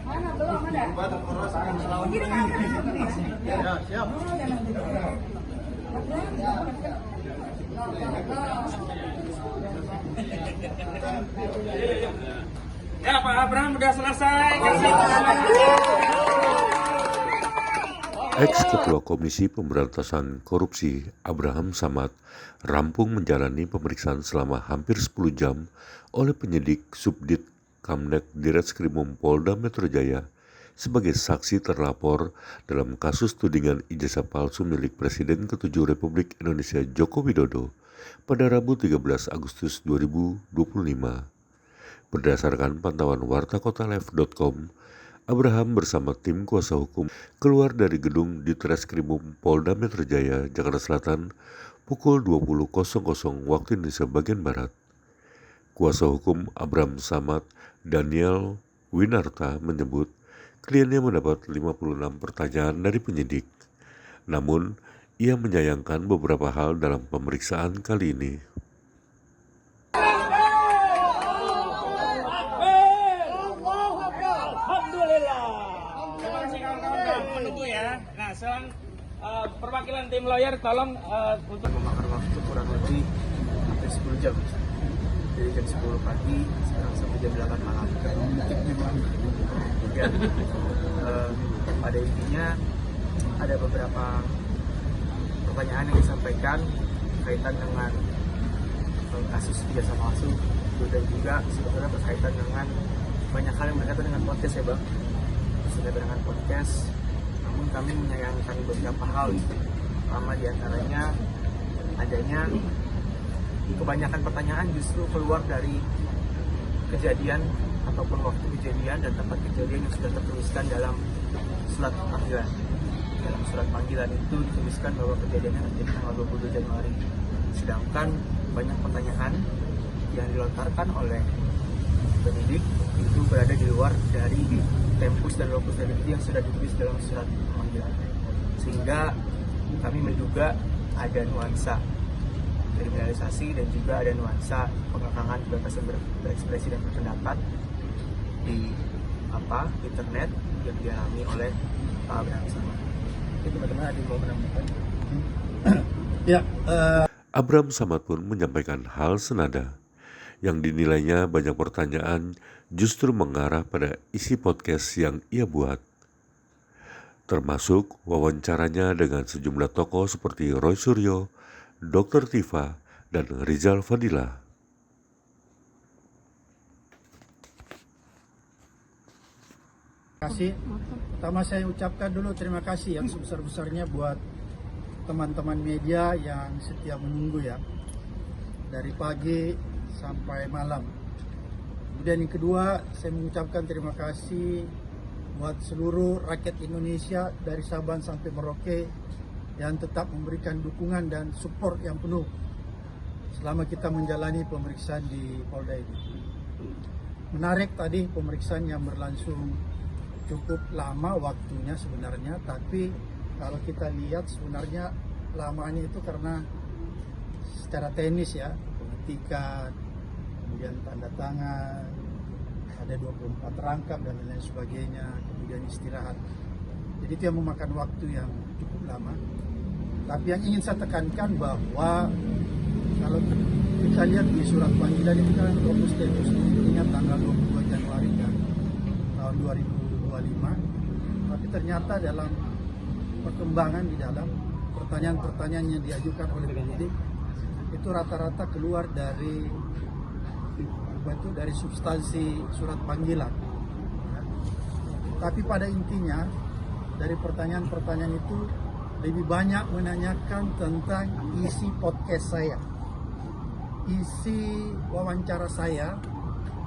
Mana belum ada? Ya, siap. Ya, Pak Abraham udah selesai. Ex-Ketua Komisi Pemberantasan Korupsi Abraham Samad rampung menjalani pemeriksaan selama hampir 10 jam oleh penyidik Subdit Kamnek Direskrimum Polda Metro Jaya sebagai saksi terlapor dalam kasus tudingan ijazah palsu milik Presiden ke-7 Republik Indonesia Joko Widodo pada Rabu 13 Agustus 2025. Berdasarkan pantauan wartakotalive.com, Abraham bersama tim kuasa hukum keluar dari gedung Ditreskrimum Polda Metro Jaya, Jakarta Selatan pukul 20.00 waktu Indonesia bagian Barat. Kuasa hukum Abraham Samad, Daniel Winarta, menyebut kliennya mendapat 56 pertanyaan dari penyidik. Namun, ia menyayangkan beberapa hal dalam pemeriksaan kali ini. Menunggu ya. Nah, sekarang perwakilan tim lawyer tolong untuk memakan waktu kurang lebih hampir 10 jam. Dari jam 10 pagi sekarang sampai jam 8 malam. Kemudian pada intinya ada beberapa pertanyaan yang disampaikan kaitan dengan kasus ijazah palsu dan juga sebetulnya berkaitan dengan banyak hal yang berkaitan dengan podcast ya Bang. Berkaitan dengan podcast, namun kami menyayangkan beberapa hal. Pertama diantaranya adanya kebanyakan pertanyaan justru keluar dari kejadian ataupun waktu kejadian dan tempat kejadian yang sudah tertuliskan dalam surat panggilan. Dalam surat panggilan itu dituliskan bahwa kejadiannya terjadi tanggal 22 Januari. Sedangkan banyak pertanyaan yang dilontarkan oleh penyidik itu berada di luar dari tempus dan lokus delikti yang sudah ditulis dalam surat panggilan. Sehingga kami menduga ada nuansa kriminalisasi dan juga ada nuansa pengekangan kebebasan berekspresi dan berpendapat di internet yang dialami oleh Pak Abraham Samad. Itu bagaimana ada mau menambahkan? Ya, Abraham Samad pun menyampaikan hal senada yang dinilainya banyak pertanyaan justru mengarah pada isi podcast yang ia buat. Termasuk wawancaranya dengan sejumlah tokoh seperti Roy Suryo, Dr. Tifa, dan Rizal Fadila. Pertama saya ucapkan dulu terima kasih yang sebesar-besarnya buat teman-teman media yang setia menunggu ya. Dari pagi sampai malam. Kemudian yang kedua, saya mengucapkan terima kasih buat seluruh rakyat Indonesia dari Sabang sampai Merauke yang tetap memberikan dukungan dan support yang penuh selama kita menjalani pemeriksaan di Polda ini. Menarik tadi pemeriksaan yang berlangsung cukup lama waktunya sebenarnya, tapi kalau kita lihat sebenarnya lamanya itu karena secara teknis ya, pengetikan, kemudian tanda tangan, ada 24 rangkap dan lain sebagainya, kemudian istirahat. Jadi itu yang memakan waktu yang cukup lama. Tapi yang ingin saya tekankan bahwa kalau kita lihat di surat panggilan itu kan fokus status ingat tanggal 22 Januari kan, tahun 2025. Tapi ternyata dalam perkembangan di dalam pertanyaan-pertanyaan yang diajukan oleh penyidik itu rata-rata keluar dari substansi surat panggilan. Tapi pada intinya dari pertanyaan-pertanyaan itu lebih banyak menanyakan tentang isi podcast saya, isi wawancara saya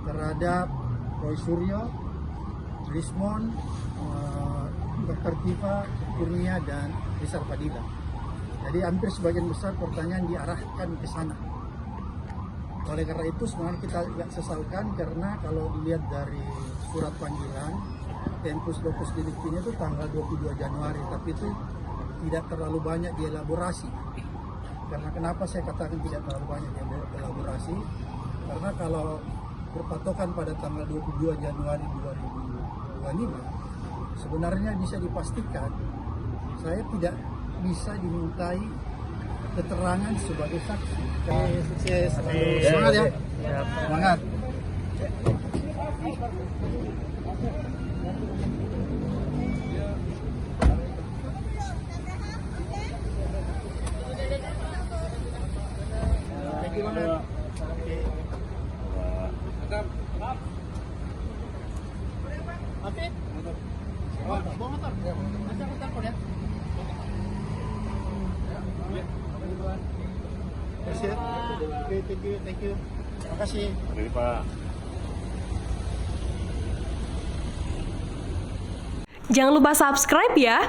terhadap Roy Suryo, Rismon, Dr. Tifa, Kurnia, dan Rizal Fadila. Jadi hampir sebagian besar pertanyaan diarahkan ke sana. Oleh karena itu sebenarnya kita agak sesalkan karena kalau dilihat dari surat panggilan, tempus lokus deliktinya itu tanggal 22 Januari, tapi itu tidak terlalu banyak dielaborasi. Karena kenapa saya katakan tidak terlalu banyak dielaborasi? Karena kalau berpatokan pada tanggal 22 Januari 2025, sebenarnya bisa dipastikan saya tidak bisa dimintai keterangan sebagai saksi. Sukses, semangat ya. Semangat. Thank you banget. Oke. Bawa motor. Nanti aku telepon ya. Oke, thank you. Terima kasih. Jangan lupa subscribe ya.